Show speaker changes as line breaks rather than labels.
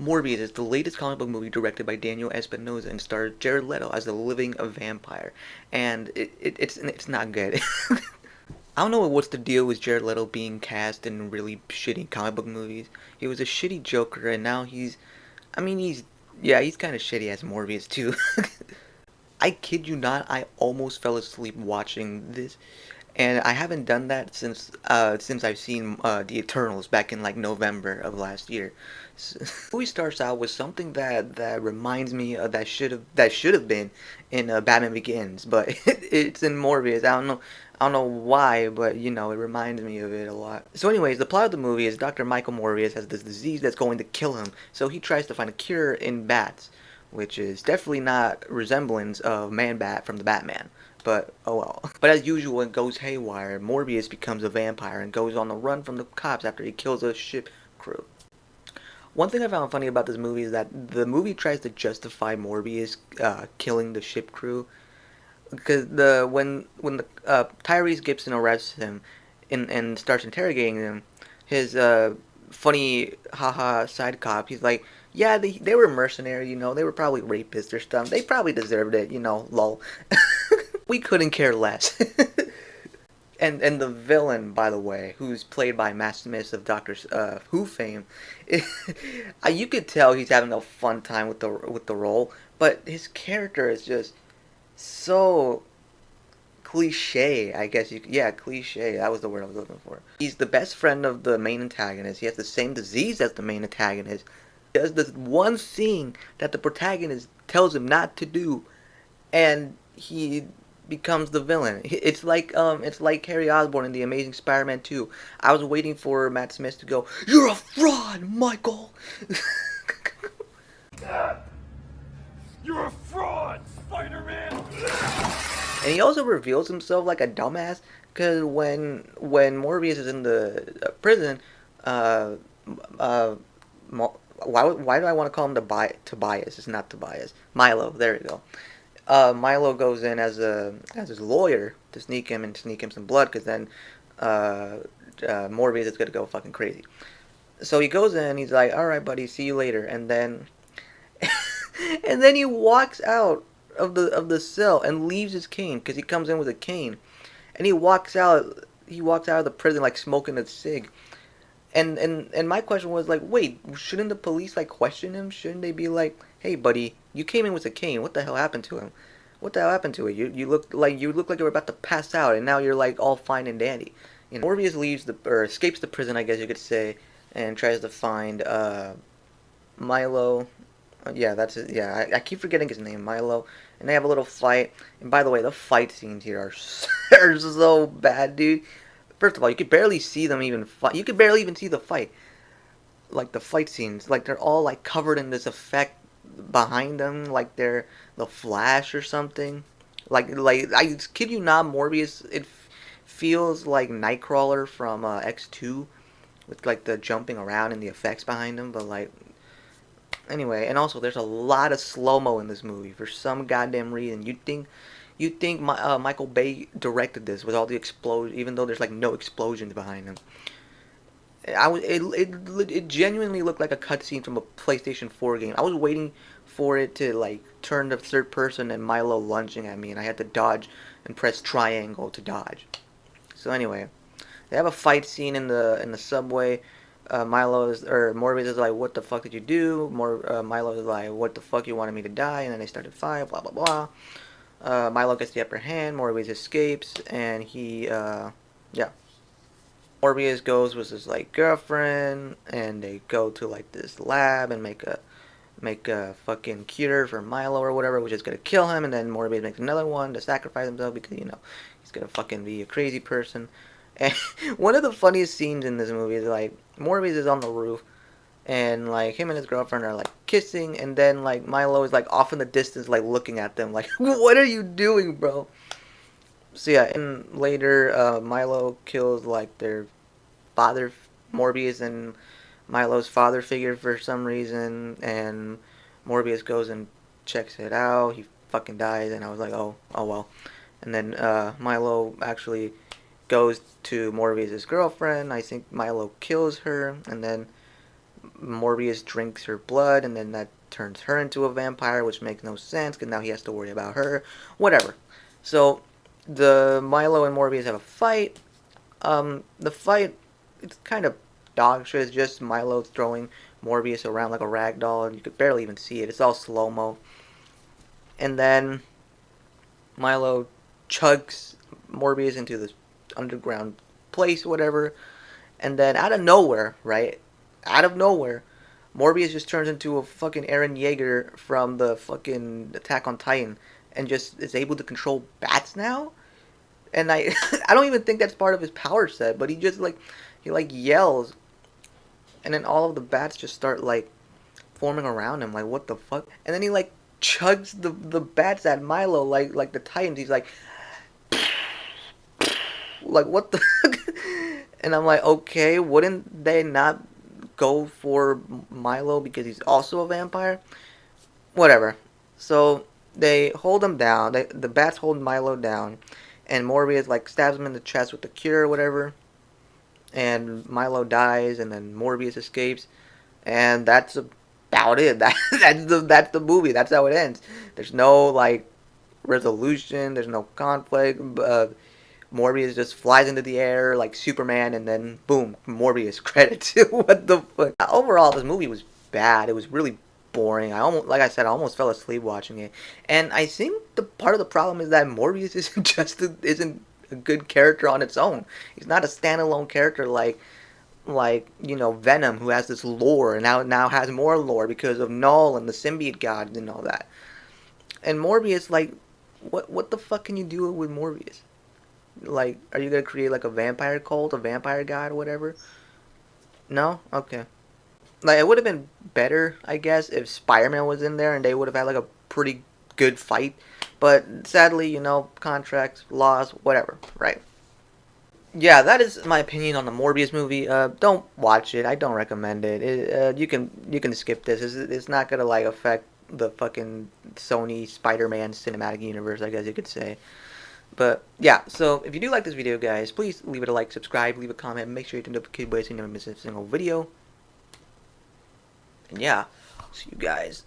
Morbius is the latest comic book movie directed by Daniel Espinosa and stars Jared Leto as the living vampire, and it's not good. I don't know what's the deal with Jared Leto being cast in really shitty comic book movies. He was a shitty Joker, and now I mean, he's kind of shitty as Morbius too. I kid you not, I almost fell asleep watching this, and I haven't done that since I've seen the Eternals back in like November of last year. The movie starts out with something that reminds me of that should have been in Batman Begins, but it's in Morbius. I don't know why, but it reminds me of it a lot. So anyways, the plot of the movie is Dr. Michael Morbius has this disease that's going to kill him, so he tries to find a cure in bats, which is definitely not resemblance of Man-Bat from the Batman. But oh well. But as usual, it goes haywire. Morbius becomes a vampire and goes on the run from the cops after he kills a ship crew. One thing I found funny about this movie is that the movie tries to justify Morbius killing the ship crew because when the Tyrese Gibson arrests him and starts interrogating him, his funny haha side cop, he's like, yeah, they were mercenary, they were probably rapists or stuff. They probably deserved it, lol. We couldn't care less. And the villain, by the way, who's played by Matt Smith of Doctor Who fame, you could tell he's having a fun time with the role, but his character is just so cliche. I guess cliche. That was the word I was looking for. He's the best friend of the main antagonist. He has the same disease as the main antagonist. He does this one thing that the protagonist tells him not to do, and he becomes the villain. It's like Harry Osborn in The Amazing Spider-Man 2. I was waiting for Matt Smith to go, "You're a fraud, Michael."
You're a fraud, Spider-Man!
And he also reveals himself like a dumbass because when Morbius is in the prison, uh, uh, why do I want to call him Tobias? It's not Tobias. Milo. There you go. Milo goes in as his lawyer to sneak him some blood, because then Morbius is gonna go fucking crazy. So he goes in, he's like, "All right, buddy, see you later," and then and then he walks out of the cell and leaves his cane because he comes in with a cane, and he walks out. He walks out of the prison like smoking a cig. And my question was like, wait, shouldn't the police like question him? Shouldn't they be like, "Hey, buddy, you came in with a cane. What the hell happened to him? What the hell happened to it? You look like you were about to pass out, and now you're like all fine and dandy." Morbius leaves or escapes the prison, I guess you could say, and tries to find Milo. Yeah, that's it. Yeah, I keep forgetting his name, Milo. And they have a little fight. And by the way, the fight scenes here are are so bad, dude. First of all, you could barely see them even fight. You could barely even see the fight. Like the fight scenes, like they're all like covered in this effect behind them, like they're the Flash or something. Like I kid you not, Morbius. It feels like Nightcrawler from X2, with like the jumping around and the effects behind him. But like anyway, and also there's a lot of slow mo in this movie for some goddamn reason. You think Michael Bay directed this with all the explosion, even though there's like no explosions behind him. It genuinely looked like a cutscene from a PlayStation 4 game. I was waiting for it to like turn to third person and Milo lunging at me, and I had to dodge and press triangle to dodge. So anyway, they have a fight scene in the subway. Morbius is like, "What the fuck did you do?" Milo is like, "What the fuck, you wanted me to die?" And then they started fight. Blah blah blah. Milo gets the upper hand. Morbius escapes, and yeah. Morbius goes with his like girlfriend, and they go to like this lab and make a fucking cure for Milo or whatever, which is gonna kill him. And then Morbius makes another one to sacrifice himself because he's gonna fucking be a crazy person. And one of the funniest scenes in this movie is like Morbius is on the roof, and like him and his girlfriend are like kissing, and then like Milo is like off in the distance like looking at them like, "What are you doing, bro?" So yeah, and later Milo kills like their father, Morbius and Milo's father figure for some reason, and Morbius goes and checks it out. He fucking dies, and I was like, oh well. And then Milo actually goes to Morbius' girlfriend. I think Milo kills her, and then Morbius drinks her blood, and then that turns her into a vampire, which makes no sense because now he has to worry about her. Whatever. So the Milo and Morbius have a fight. The fight, it's kind of dog shit. It's just Milo throwing Morbius around like a rag doll, and you could barely even see it. It's all slow mo. And then Milo chugs Morbius into this underground place, whatever. And then out of nowhere, right? Out of nowhere, Morbius just turns into a fucking Eren Yeager from the fucking Attack on Titan and just is able to control bats now. And I I don't even think that's part of his power set, but he just like he like yells, and then all of the bats just start like forming around him. Like what the fuck? And then he like chugs the bats at Milo like the Titans. He's like what the and I'm like, okay, wouldn't they not go for Milo because he's also a vampire? Whatever. So they hold him down. The bats hold Milo down, and Morbius like stabs him in the chest with the cure or whatever. And Milo dies, and then Morbius escapes, and that's about it. That's the movie. That's how it ends. There's no like resolution. There's no conflict. Morbius just flies into the air like Superman, and then boom, Morbius credits. What the fuck? Overall, this movie was bad. It was really boring. I almost, like I said, I almost fell asleep watching it. And I think the part of the problem is that Morbius isn't a good character on its own. He's not a standalone character like Venom, who has this lore and now has more lore because of Null and the symbiote god and all that. And Morbius, like, what the fuck can you do with Morbius? Like, are you gonna create like a vampire cult, a vampire god, or whatever? No? Okay. Like, it would have been better, I guess, if Spider-Man was in there and they would have had like a pretty good fight. But sadly, contracts, laws, whatever, right? Yeah, that is my opinion on the Morbius movie. Don't watch it. I don't recommend it. You can skip this. It's not gonna like affect the fucking Sony Spider-Man cinematic universe, I guess you could say. But yeah, so if you do like this video, guys, please leave it a like, subscribe, leave a comment, make sure you turn the notification so you never miss a single video. And yeah, see you guys